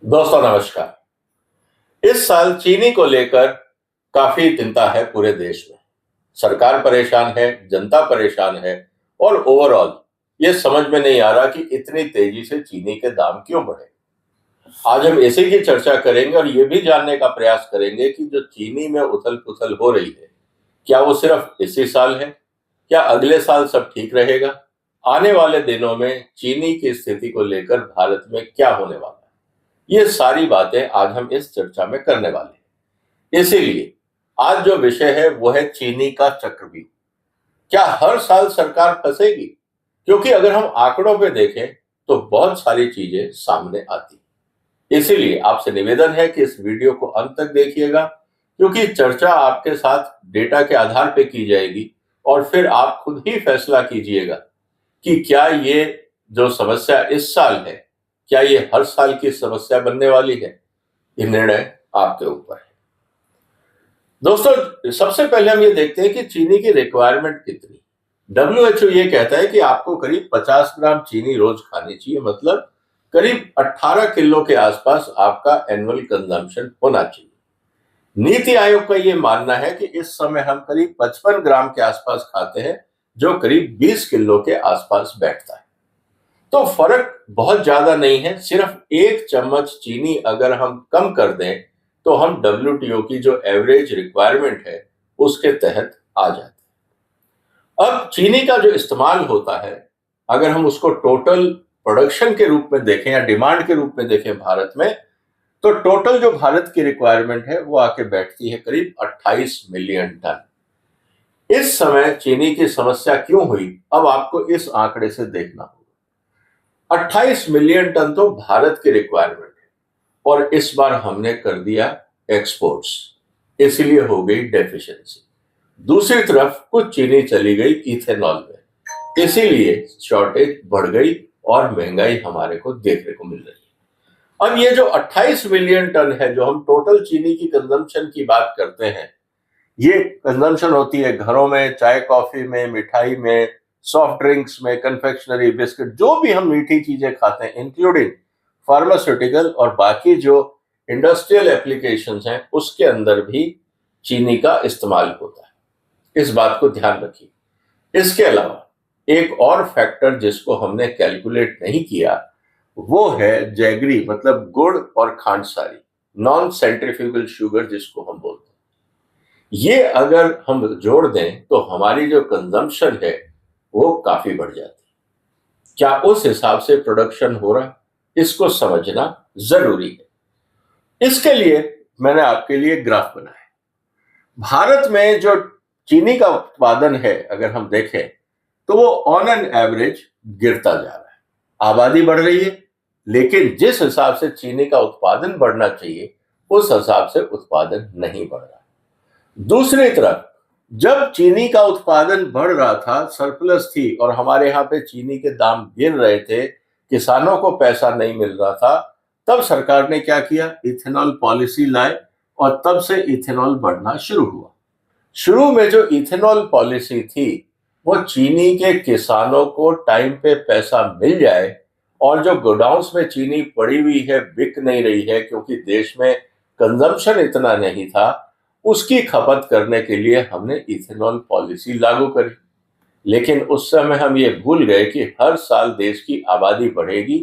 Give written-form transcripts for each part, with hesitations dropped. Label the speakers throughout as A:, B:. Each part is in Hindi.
A: दोस्तों नमस्कार। इस साल चीनी को लेकर काफी चिंता है पूरे देश में। सरकार परेशान है, जनता परेशान है और ओवरऑल ये समझ में नहीं आ रहा कि इतनी तेजी से चीनी के दाम क्यों बढ़े। आज हम इसी की चर्चा करेंगे और ये भी जानने का प्रयास करेंगे कि जो चीनी में उथल-पुथल हो रही है, क्या वो सिर्फ इसी साल है? क्या अगले साल सब ठीक रहेगा? आने वाले दिनों में चीनी की स्थिति को लेकर भारत में क्या होने वाला है? ये सारी बातें आज हम इस चर्चा में करने वाले हैं। इसीलिए आज जो विषय है वो है चीनी का चक्रव्यूह। क्या हर साल सरकार फंसेगी? क्योंकि अगर हम आंकड़ों पे देखें तो बहुत सारी चीजें सामने आती। इसीलिए आपसे निवेदन है कि इस वीडियो को अंत तक देखिएगा, क्योंकि चर्चा आपके साथ डेटा के आधार पे की जाएगी और फिर आप खुद ही फैसला कीजिएगा कि क्या ये जो समस्या इस साल है, क्या ये हर साल की समस्या बनने वाली है? ये निर्णय आपके ऊपर है। दोस्तों, सबसे पहले हम ये देखते हैं कि चीनी की रिक्वायरमेंट कितनी। डब्ल्यूएचओ ये कहता है कि आपको करीब 50 ग्राम चीनी रोज खानी चाहिए, मतलब करीब 18 किलो के आसपास आपका एनुअल कंजम्पशन होना चाहिए। नीति आयोग का ये मानना है कि इस समय हम करीब 55 ग्राम के आसपास खाते हैं, जो करीब 20 किलो के आसपास बैठता है। तो फर्क बहुत ज्यादा नहीं है, सिर्फ 1 चम्मच चीनी अगर हम कम कर दें तो हम डब्ल्यूटीओ की जो एवरेज रिक्वायरमेंट है उसके तहत आ जाते हैं। अब चीनी का जो इस्तेमाल होता है, अगर हम उसको टोटल प्रोडक्शन के रूप में देखें या डिमांड के रूप में देखें भारत में, तो टोटल जो भारत की रिक्वायरमेंट है वो आके बैठती है करीब 28 मिलियन टन। इस समय चीनी की समस्या क्यों हुई, अब आपको इस आंकड़े से देखना होगा। 28 मिलियन टन तो भारत की रिक्वायरमेंट है और इस बार हमने कर दिया एक्सपोर्ट्स, इसलिए हो गई डेफिशिएंसी। दूसरी तरफ कुछ चीनी चली गई इथेनॉल में, इसीलिए शॉर्टेज बढ़ गई और महंगाई हमारे को देखने को मिल रही है। अब ये जो 28 मिलियन टन है, जो हम टोटल चीनी की कंजम्पशन की बात करते हैं, ये कंजम्पशन होती है घरों में, चाय कॉफी में, मिठाई में, सॉफ्ट ड्रिंक्स में, कन्फेक्शनरी, बिस्किट, जो भी हम मीठी चीजें खाते हैं, इंक्लूडिंग फार्मास्यूटिकल और बाकी जो इंडस्ट्रियल एप्लीकेशंस हैं, उसके अंदर भी चीनी का इस्तेमाल होता है। इस बात को ध्यान रखिए। इसके अलावा एक और फैक्टर जिसको हमने कैलकुलेट नहीं किया, वो है जैगरी, मतलब गुड़ और खांडसारी, नॉन सेंट्रीफ्यूगल शुगर जिसको हम बोलते हैं। ये अगर हम जोड़ दें तो हमारी जो कंजम्पशन है वो काफी बढ़ जाती है। क्या उस हिसाब से प्रोडक्शन हो रहा है, इसको समझना जरूरी है। इसके लिए मैंने आपके लिए ग्राफ बनाया है। भारत में जो चीनी का उत्पादन है, अगर हम देखें तो वो ऑन एन एवरेज गिरता जा रहा है। आबादी बढ़ रही है, लेकिन जिस हिसाब से चीनी का उत्पादन बढ़ना चाहिए उस हिसाब से उत्पादन नहीं बढ़ रहा। दूसरी तरफ जब चीनी का उत्पादन बढ़ रहा था, सरप्लस थी और हमारे यहाँ पे चीनी के दाम गिर रहे थे, किसानों को पैसा नहीं मिल रहा था, तब सरकार ने क्या किया, इथेनॉल पॉलिसी लाए और तब से इथेनॉल बढ़ना शुरू हुआ। शुरू में जो इथेनॉल पॉलिसी थी वो चीनी के किसानों को टाइम पे पैसा मिल जाए, और जो गोडाउन्स में चीनी पड़ी हुई है, बिक नहीं रही है क्योंकि देश में कंजम्पशन इतना नहीं था, उसकी खपत करने के लिए हमने इथेनॉल पॉलिसी लागू करी। लेकिन उस समय हम ये भूल गए कि हर साल देश की आबादी बढ़ेगी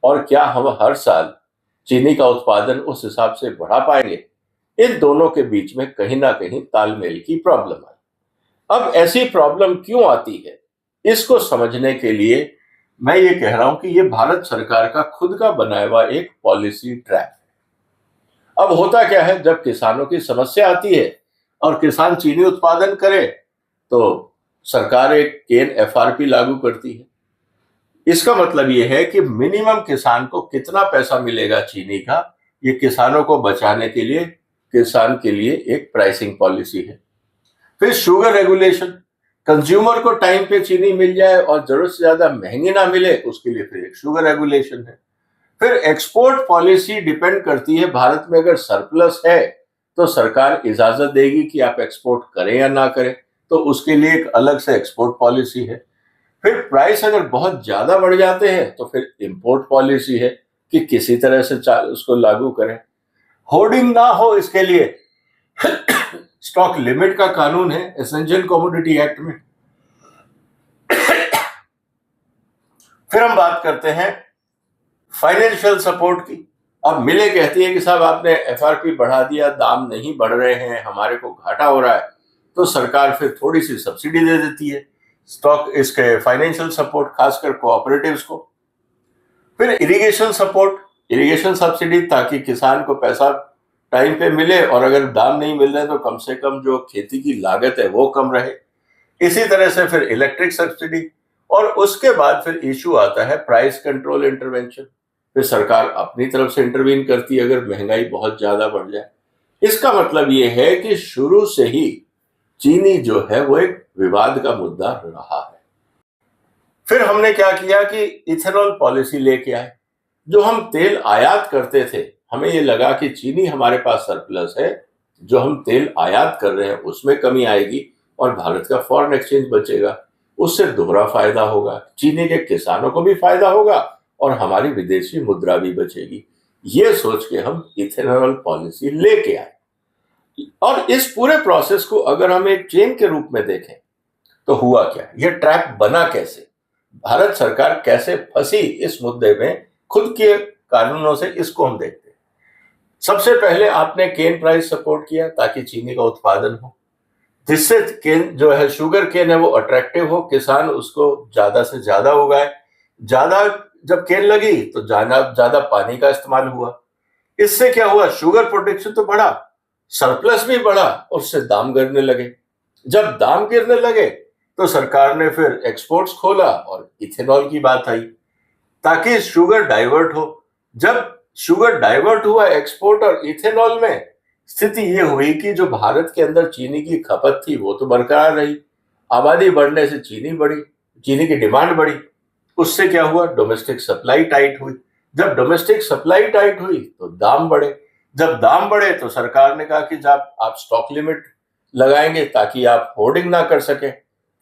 A: और क्या हम हर साल चीनी का उत्पादन उस हिसाब से बढ़ा पाएंगे। इन दोनों के बीच में कहीं ना कहीं तालमेल की प्रॉब्लम आई। अब ऐसी प्रॉब्लम क्यों आती है, इसको समझने के लिए मैं ये कह रहा हूं कि ये भारत सरकार का खुद का बनाया हुआ एक पॉलिसी ट्रैप। अब होता क्या है, जब किसानों की समस्या आती है और किसान चीनी उत्पादन करे तो सरकार एक केन एफआरपी लागू करती है। इसका मतलब यह है कि मिनिमम किसान को कितना पैसा मिलेगा चीनी का, ये किसानों को बचाने के लिए किसान के लिए एक प्राइसिंग पॉलिसी है। फिर शुगर रेगुलेशन, कंज्यूमर को टाइम पे चीनी मिल जाए और जरूरत से ज्यादा महंगी ना मिले, उसके लिए फिर एक शुगर रेगुलेशन है। फिर एक्सपोर्ट पॉलिसी डिपेंड करती है, भारत में अगर सरप्लस है तो सरकार इजाजत देगी कि आप एक्सपोर्ट करें या ना करें, तो उसके लिए एक अलग से एक्सपोर्ट पॉलिसी है। फिर प्राइस अगर बहुत ज्यादा बढ़ जाते हैं तो फिर इंपोर्ट पॉलिसी है, कि किसी तरह से उसको लागू करें। होर्डिंग ना हो इसके लिए स्टॉक लिमिट का कानून है एसेंशियल कमोडिटी एक्ट में। फिर हम बात करते हैं फाइनेंशियल सपोर्ट की। अब मिले कहती है कि साहब आपने एफआरपी बढ़ा दिया, दाम नहीं बढ़ रहे हैं, हमारे को घाटा हो रहा है, तो सरकार फिर थोड़ी सी सब्सिडी दे देती है स्टॉक इसके फाइनेंशियल सपोर्ट, खासकर कोऑपरेटिव्स को। फिर इरिगेशन सपोर्ट, इरिगेशन सब्सिडी, ताकि किसान को पैसा टाइम पे मिले और अगर दाम नहीं मिल रहे तो कम से कम जो खेती की लागत है वो कम रहे। इसी तरह से फिर इलेक्ट्रिक सब्सिडी, और उसके बाद फिर इशू आता है प्राइस कंट्रोल इंटरवेंशन। फिर सरकार अपनी तरफ से इंटरवीन करती है अगर महंगाई बहुत ज्यादा बढ़ जाए। इसका मतलब ये है कि शुरू से ही चीनी जो है वो एक विवाद का मुद्दा रहा है। फिर हमने क्या किया कि इथेनॉल पॉलिसी लेके आए। जो हम तेल आयात करते थे, हमें ये लगा कि चीनी हमारे पास सरप्लस है, जो हम तेल आयात कर रहे हैं उसमें कमी आएगी और भारत का फॉरेन एक्सचेंज बचेगा, उससे दोहरा फायदा होगा, चीनी के किसानों को भी फायदा होगा और हमारी विदेशी मुद्रा भी बचेगी। ये सोच के हम इथेनॉल पॉलिसी लेके आए। और इस पूरे प्रोसेस को अगर हम एक चेन के रूप में देखें तो हुआ क्या, ये ट्रैप बना कैसे, भारत सरकार कैसे फंसी इस मुद्दे में खुद के कानूनों से, इसको हम देखते हैं। सबसे पहले आपने केन प्राइस सपोर्ट किया ताकि चीनी का उत्पादन हो, जिससे केन जो है, शुगर केन है, वो अट्रैक्टिव हो, किसान उसको ज्यादा से ज्यादा उगाए। ज्यादा जब केन लगी तो ज्यादा पानी का इस्तेमाल हुआ। इससे क्या हुआ, शुगर प्रोडक्शन तो बढ़ा, सरप्लस भी बढ़ा और उससे दाम गिरने लगे। जब दाम गिरने लगे तो सरकार ने फिर एक्सपोर्ट्स खोला और इथेनॉल की बात आई ताकि शुगर डाइवर्ट हो। जब शुगर डाइवर्ट हुआ एक्सपोर्ट और इथेनॉल में, स्थिति ये हुई कि जो भारत के अंदर चीनी की खपत थी वो तो बरकरार रही, आबादी बढ़ने से चीनी बढ़ी, चीनी की डिमांड बढ़ी। उससे क्या हुआ, डोमेस्टिक सप्लाई टाइट हुई। जब डोमेस्टिक सप्लाई टाइट हुई तो दाम बढ़े। जब दाम बढ़े तो सरकार ने कहा कि जब आप स्टॉक लिमिट लगाएंगे ताकि आप होर्डिंग ना कर सके।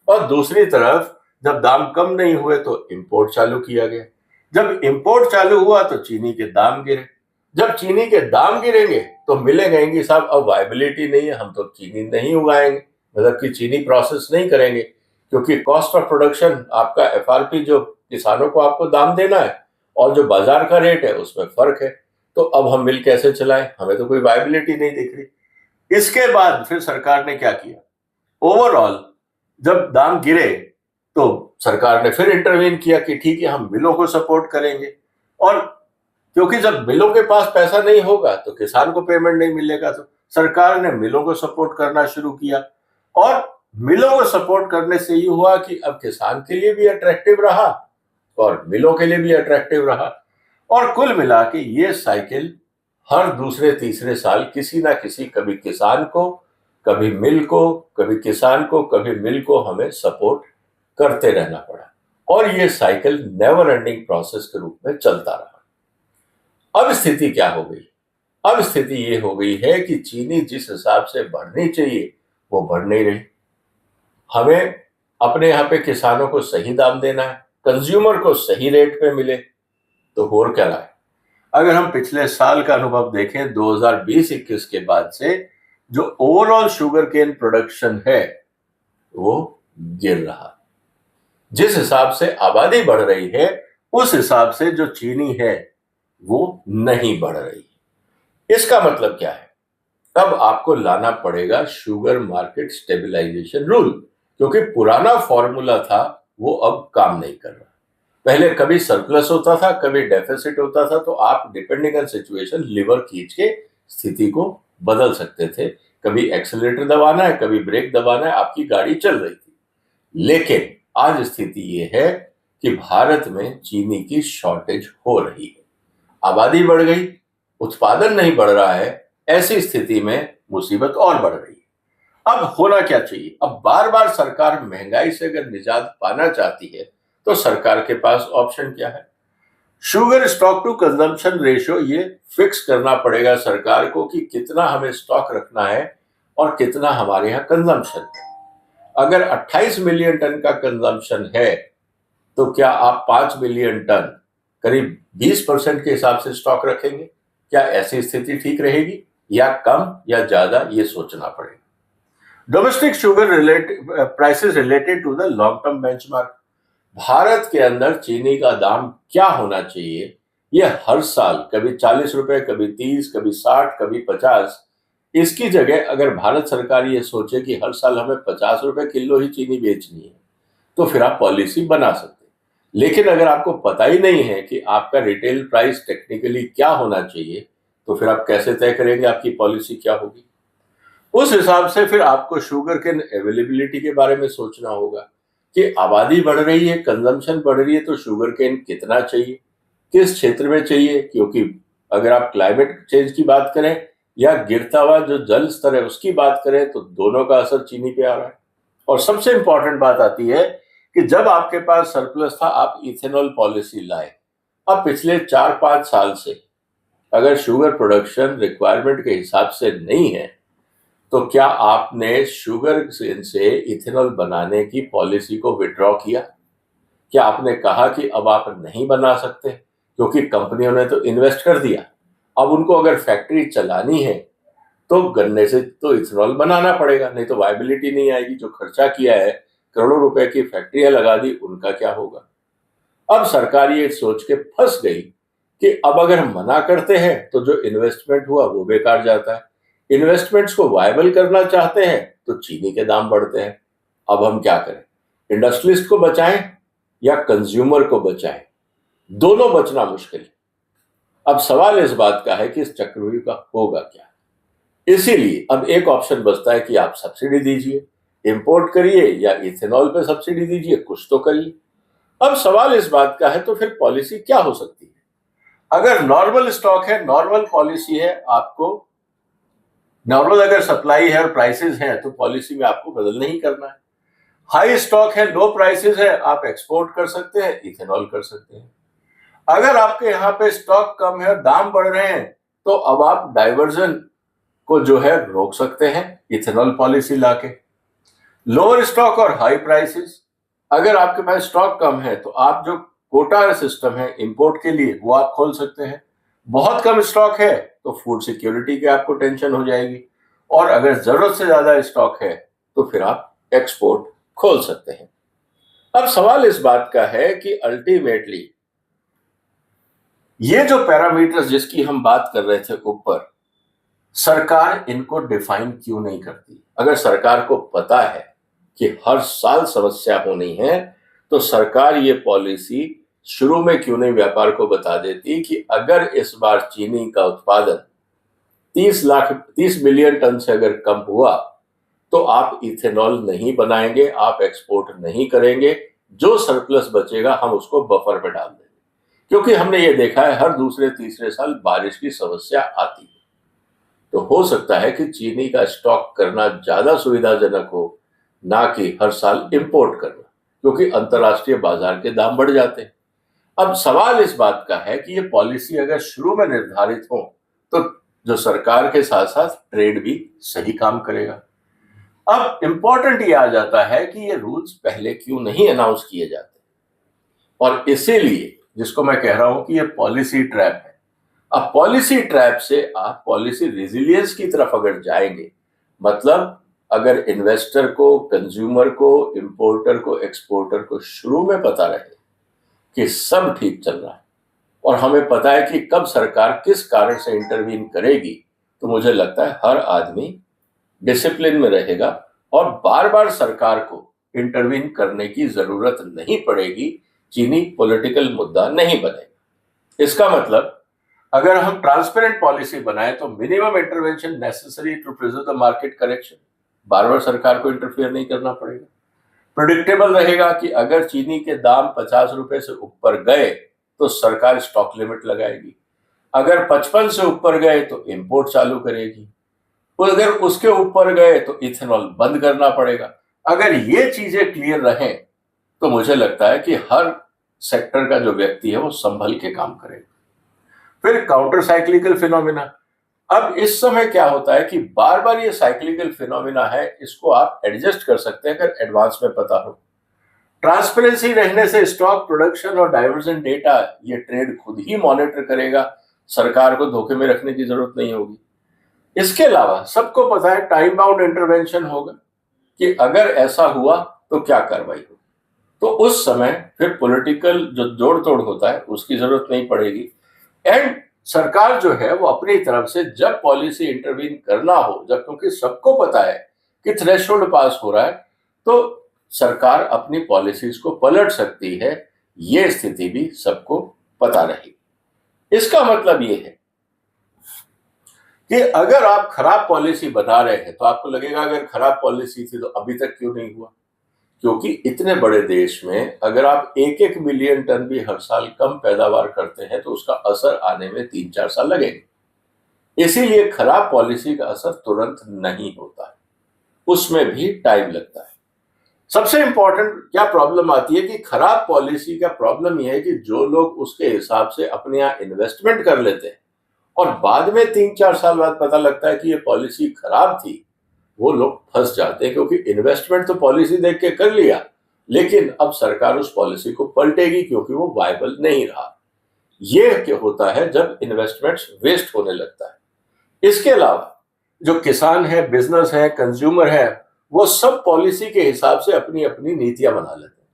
A: और दूसरी तरफ जब दाम कम नहीं हुए तो इंपोर्ट चालू किया गया। जब इंपोर्ट चालू हुआ तो चीनी के दाम गिरे। जब चीनी के दाम गिरेंगे तो मिले कहेंगे साहब अब वायबिलिटी नहीं है, हम तो चीनी नहीं उगाएंगे, मतलब कि चीनी प्रोसेस नहीं करेंगे, क्योंकि कॉस्ट ऑफ प्रोडक्शन आपका एफआरपी जो किसानों को आपको दाम देना है और जो बाजार का रेट है उसमें फर्क है, तो अब हम मिल कैसे चलाएं, हमें तो कोई वायबिलिटी नहीं दिख रही। इसके बाद फिर सरकार ने क्या किया, ओवरऑल जब दाम गिरे तो सरकार ने फिर इंटरवीन किया कि ठीक है हम मिलों को सपोर्ट करेंगे। और क्योंकि जब मिलों के पास पैसा नहीं होगा तो किसान को पेमेंट नहीं मिलेगा, तो सरकार ने मिलों को सपोर्ट करना शुरू किया। और मिलों को सपोर्ट करने से ये हुआ कि अब किसान के लिए भी अट्रैक्टिव रहा और मिलों के लिए भी अट्रैक्टिव रहा। और कुल मिला के ये साइकिल हर दूसरे तीसरे साल किसी ना किसी, कभी किसान को, कभी मिल को, कभी किसान को, कभी मिल को हमें सपोर्ट करते रहना पड़ा। और ये साइकिल नेवर एंडिंग प्रोसेस के रूप में चलता रहा। अब स्थिति क्या हो गई, अब स्थिति ये हो गई है कि चीनी जिस हिसाब से बढ़नी चाहिए वो बढ़ नहीं रही। हमें अपने यहाँ पे किसानों को सही दाम देना है, कंज्यूमर को सही रेट पे मिले, तो हो क्या रहा है। अगर हम पिछले साल का अनुभव देखें 2020-21 के बाद से, जो ओवरऑल शुगर केन प्रोडक्शन है वो गिर रहा। जिस हिसाब से आबादी बढ़ रही है उस हिसाब से जो चीनी है वो नहीं बढ़ रही। इसका मतलब क्या है, तब आपको लाना पड़ेगा शुगर मार्केट स्टेबलाइजेशन रूल, क्योंकि पुराना फॉर्मूला था वो अब काम नहीं कर रहा। पहले कभी सरप्लस होता था, कभी डेफिसिट होता था, तो आप डिपेंडिंग ऑन सिचुएशन लीवर खींच के स्थिति को बदल सकते थे। कभी एक्सेलरेटर दबाना है, कभी ब्रेक दबाना है, आपकी गाड़ी चल रही थी। लेकिन आज स्थिति ये है कि भारत में चीनी की शॉर्टेज हो रही है, आबादी बढ़ गई, उत्पादन नहीं बढ़ रहा है। ऐसी स्थिति में मुसीबत और बढ़ रही है। अब होना क्या चाहिए, अब बार बार सरकार महंगाई से अगर निजात पाना चाहती है तो सरकार के पास ऑप्शन क्या है, sugar stock to consumption ratio ये फिक्स करना पड़ेगा सरकार को कि कितना हमें स्टॉक रखना है और कितना हमारे यहाँ कंजम्पशन है। अगर 28 मिलियन टन का कंजम्पशन है तो क्या आप 5 मिलियन टन करीब 20% के हिसाब से स्टॉक रखेंगे? क्या ऐसी स्थिति ठीक रहेगी, या कम या ज्यादा, ये सोचना पड़ेगा। Domestic sugar prices related to the long term benchmark. Bharat के अंदर चीनी का दाम क्या होना चाहिए, ये हर साल कभी 40 रुपए, कभी 30, कभी 60, कभी 50, इसकी जगह अगर भारत सरकार ये सोचे कि हर साल हमें 50 रुपए किलो ही चीनी बेचनी है, तो फिर आप पॉलिसी बना सकते हैं। लेकिन अगर आपको पता ही नहीं है कि आपका रिटेल प्राइस टेक्निकली क्या होना चाहिए, तो फिर आप कैसे तय करेंगे आपकी पॉलिसी क्या होगी। उस हिसाब से फिर आपको शुगर केन अवेलेबिलिटी के बारे में सोचना होगा कि आबादी बढ़ रही है, कंजम्पशन बढ़ रही है, तो शुगर केन कितना चाहिए, किस क्षेत्र में चाहिए, क्योंकि अगर आप क्लाइमेट चेंज की बात करें या गिरता हुआ जो जल स्तर है उसकी बात करें, तो दोनों का असर चीनी पे आ रहा है। और सबसे इंपॉर्टेंट बात आती है कि जब आपके पास सरप्लस था, आप इथेनॉल पॉलिसी लाए। अब पिछले 4-5 साल से अगर शुगर प्रोडक्शन रिक्वायरमेंट के हिसाब से नहीं है, तो क्या आपने शुगर से इथेनॉल बनाने की पॉलिसी को विड्रॉ किया? क्या आपने कहा कि अब आप नहीं बना सकते, क्योंकि कंपनियों ने तो इन्वेस्ट कर दिया, अब उनको अगर फैक्ट्री चलानी है तो गन्ने से तो इथेनॉल बनाना पड़ेगा, नहीं तो वायबिलिटी नहीं आएगी। जो खर्चा किया है, करोड़ों रुपए की फैक्ट्रियां लगा दी, उनका क्या होगा। अब सरकार ये सोच के फंस गई कि अब अगर हम मना करते हैं तो जो इन्वेस्टमेंट हुआ वो बेकार जाता है। इन्वेस्टमेंट्स को वायबल करना चाहते हैं तो चीनी के दाम बढ़ते हैं। अब हम क्या करें, इंडस्ट्रियलिस्ट को बचाएं या कंज्यूमर को बचाएं? दोनों बचना मुश्किल है। अब सवाल इस बात का है कि इस चक्रव्यूह का होगा क्या। इसीलिए अब एक ऑप्शन बचता है कि आप सब्सिडी दीजिए, इंपोर्ट करिए, या इथेनॉल पे सब्सिडी दीजिए, कुछ तो करिए। अब सवाल इस बात का है, तो फिर पॉलिसी क्या हो सकती है? अगर नॉर्मल स्टॉक है, नॉर्मल पॉलिसी है, आपको नॉर्मल अगर सप्लाई है और प्राइसेस हैं, तो पॉलिसी में आपको बदल नहीं करना है। हाई स्टॉक है, लो प्राइसेस है, आप एक्सपोर्ट कर सकते हैं, इथेनॉल कर सकते हैं। अगर आपके यहाँ पे स्टॉक कम है और दाम बढ़ रहे हैं, तो अब आप डाइवर्जन को जो है रोक सकते हैं इथेनॉल पॉलिसी लाके। लोअर स्टॉक और हाई प्राइसेस, अगर आपके पास स्टॉक कम है तो आप जो कोटा सिस्टम है इंपोर्ट के लिए, वो आप खोल सकते हैं। बहुत कम स्टॉक है तो फूड सिक्योरिटी की आपको टेंशन हो जाएगी, और अगर जरूरत से ज्यादा स्टॉक है तो फिर आप एक्सपोर्ट खोल सकते हैं। अब सवाल इस बात का है कि अल्टीमेटली ये जो पैरामीटर्स जिसकी हम बात कर रहे थे ऊपर, सरकार इनको डिफाइन क्यों नहीं करती? अगर सरकार को पता है कि हर साल समस्या होनी है, तो सरकार ये पॉलिसी शुरू में क्यों नहीं व्यापार को बता देती कि अगर इस बार चीनी का उत्पादन 30 मिलियन टन से अगर कम हुआ तो आप इथेनॉल नहीं बनाएंगे, आप एक्सपोर्ट नहीं करेंगे, जो सरप्लस बचेगा हम उसको बफर में डाल देंगे। क्योंकि हमने ये देखा है हर दूसरे तीसरे साल बारिश की समस्या आती है। तो हो सकता है कि चीनी का स्टॉक करना ज्यादा सुविधाजनक हो, ना कि हर साल इंपोर्ट करना, क्योंकि अंतरराष्ट्रीय बाजार के दाम बढ़ जाते हैं। अब सवाल इस बात का है कि ये पॉलिसी अगर शुरू में निर्धारित हो तो जो सरकार के साथ साथ ट्रेड भी सही काम करेगा। अब इंपॉर्टेंट ये आ जाता है कि ये रूल्स पहले क्यों नहीं अनाउंस किए जाते, और इसीलिए जिसको मैं कह रहा हूं कि ये पॉलिसी ट्रैप है। अब पॉलिसी ट्रैप से आप पॉलिसी रेजिलियंस की तरफ अगर जाएंगे, मतलब अगर इन्वेस्टर को, कंज्यूमर को, इंपोर्टर को, एक्सपोर्टर को शुरू में पता रहे कि सब ठीक चल रहा है और हमें पता है कि कब सरकार किस कारण से इंटरवीन करेगी, तो मुझे लगता है हर आदमी डिसिप्लिन में रहेगा और बार बार सरकार को इंटरवीन करने की जरूरत नहीं पड़ेगी। चीनी पॉलिटिकल मुद्दा नहीं बनेगा। इसका मतलब अगर हम ट्रांसपेरेंट पॉलिसी बनाए तो minimum intervention necessary to preserve the market correction, बार बार सरकार को इंटरफियर नहीं करना पड़ेगा। प्रेडिक्टेबल रहेगा कि अगर चीनी के दाम 50 रुपए से ऊपर गए तो सरकार स्टॉक लिमिट लगाएगी, अगर 55 से ऊपर गए तो इंपोर्ट चालू करेगी, अगर उसके ऊपर गए तो इथेनॉल बंद करना पड़ेगा। अगर ये चीजें क्लियर रहें तो मुझे लगता है कि हर सेक्टर का जो व्यक्ति है वो संभल के काम करेगा। फिर काउंटर साइक्लिकल फिनोमिना, अब इस समय क्या होता है कि बार बार ये साइक्लिकल फिनोमिना है, इसको आप एडजस्ट कर सकते हैं अगर एडवांस में पता हो। ट्रांसपेरेंसी रहने से स्टॉक प्रोडक्शन और डाइवर्जन डेटा ये ट्रेड खुद ही मॉनिटर करेगा, सरकार को धोखे में रखने की जरूरत नहीं होगी। इसके अलावा सबको पता है टाइम बाउंड इंटरवेंशन होगा कि अगर ऐसा हुआ तो क्या कार्रवाई होगी, तो उस समय फिर पॉलिटिकल जो जोड़ तोड़ होता है उसकी जरूरत नहीं पड़ेगी। एंड सरकार जो है वो अपनी तरफ से जब पॉलिसी इंटरवीन करना हो, जब क्योंकि सबको पता है कि थ्रेशोल्ड पास हो रहा है, तो सरकार अपनी पॉलिसीज को पलट सकती है। ये स्थिति भी सबको पता रही। इसका मतलब ये है कि अगर आप खराब पॉलिसी बना रहे हैं तो आपको लगेगा अगर खराब पॉलिसी थी तो अभी तक क्यों नहीं हुआ, क्योंकि इतने बड़े देश में अगर आप 1-1 मिलियन टन भी हर साल कम पैदावार करते हैं तो उसका असर आने में 3-4 साल लगेंगे। इसीलिए खराब पॉलिसी का असर तुरंत नहीं होता है, उसमें भी टाइम लगता है। सबसे इंपॉर्टेंट क्या प्रॉब्लम आती है कि खराब पॉलिसी का प्रॉब्लम यह है कि जो लोग उसके हिसाब से अपने यहाँ इन्वेस्टमेंट कर लेते हैं और बाद में 3-4 साल बाद पता लगता है कि ये पॉलिसी खराब थी, वो लोग फंस जाते हैं, क्योंकि इन्वेस्टमेंट तो पॉलिसी देख के कर लिया लेकिन अब सरकार उस पॉलिसी को पलटेगी क्योंकि वो वायबल नहीं रहा। ये क्या होता है जब इन्वेस्टमेंट्स वेस्ट होने लगता है। इसके अलावा जो किसान है, बिजनेस है, कंज्यूमर है, वो सब पॉलिसी के हिसाब से अपनी अपनी नीतियां बना लेते हैं।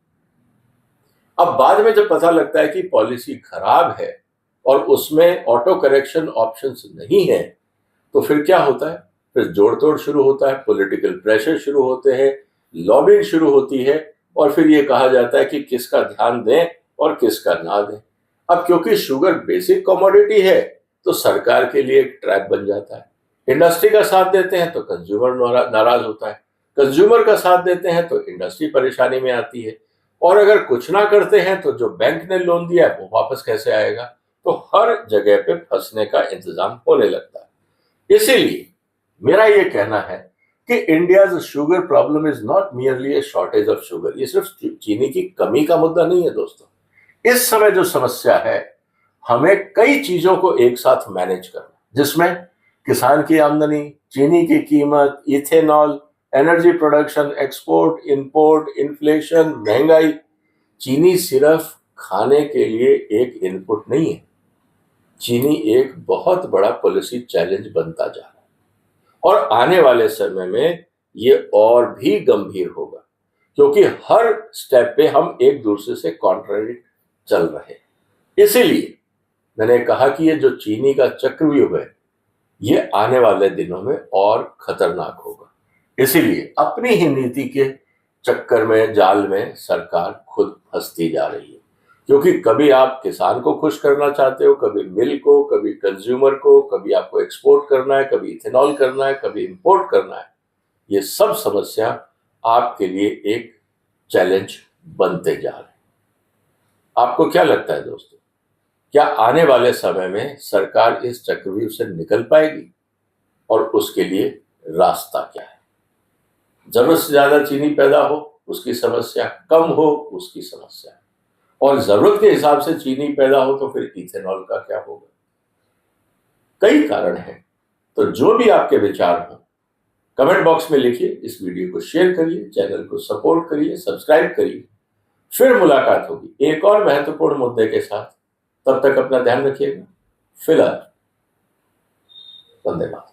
A: अब बाद में जब पता लगता है कि पॉलिसी खराब है और उसमें ऑटो करेक्शन ऑप्शंस नहीं है, तो फिर क्या होता है, फिर जोड़ तोड़ शुरू होता है, पॉलिटिकल प्रेशर शुरू होते हैं, लॉबिंग शुरू होती है और फिर ये कहा जाता है कि किसका ध्यान दें और किसका ना दें। अब क्योंकि शुगर बेसिक कमोडिटी है तो सरकार के लिए एक ट्रैप बन जाता है। इंडस्ट्री का साथ देते हैं तो कंज्यूमर नाराज होता है, कंज्यूमर का साथ देते हैं तो इंडस्ट्री परेशानी में आती है, और अगर कुछ ना करते हैं तो जो बैंक ने लोन दिया है वो वापस कैसे आएगा। तो हर जगह पे फंसने का इंतजाम होने लगता है। इसीलिए मेरा ये कहना है कि India's sugar problem is not merely A shortage of sugar. ये सिर्फ चीनी की कमी का मुद्दा नहीं है दोस्तों। इस समय जो समस्या है, हमें कई चीजों को एक साथ मैनेज करना, जिसमें किसान की आमदनी, चीनी की कीमत, ethanol, energy production, export, import, inflation, महंगाई। चीनी सिर्फ खाने के लिए एक इनपुट नहीं है, चीनी एक बहुत बड़ा पॉलिसी चैलेंज बनता जा रहा है और आने वाले समय में ये और भी गंभीर होगा, क्योंकि हर स्टेप पे हम एक दूसरे से कॉन्ट्राडिक्ट चल रहे हैं। इसीलिए मैंने कहा कि ये जो चीनी का चक्रव्यूह है ये आने वाले दिनों में और खतरनाक होगा। इसीलिए अपनी ही नीति के चक्कर में, जाल में सरकार खुद फंसती जा रही है, क्योंकि कभी आप किसान को खुश करना चाहते हो, कभी मिल को, कभी कंज्यूमर को, कभी आपको एक्सपोर्ट करना है, कभी इथेनॉल करना है, कभी इंपोर्ट करना है। ये सब समस्या आपके लिए एक चैलेंज बनते जा रहे हैं। आपको क्या लगता है दोस्तों, क्या आने वाले समय में सरकार इस चक्रव्यूह से निकल पाएगी और उसके लिए रास्ता क्या है? जरूरत से ज्यादा चीनी पैदा हो उसकी समस्या, कम हो उसकी समस्या, और जरूरत के हिसाब से चीनी पैदा हो तो फिर इथेनॉल का क्या होगा। कई कारण हैं। तो जो भी आपके विचार हो कमेंट बॉक्स में लिखिए, इस वीडियो को शेयर करिए, चैनल को सपोर्ट करिए, सब्सक्राइब करिए। फिर मुलाकात होगी एक और महत्वपूर्ण मुद्दे के साथ। तब तक अपना ध्यान रखिएगा। फिलहाल वंदे मातरम।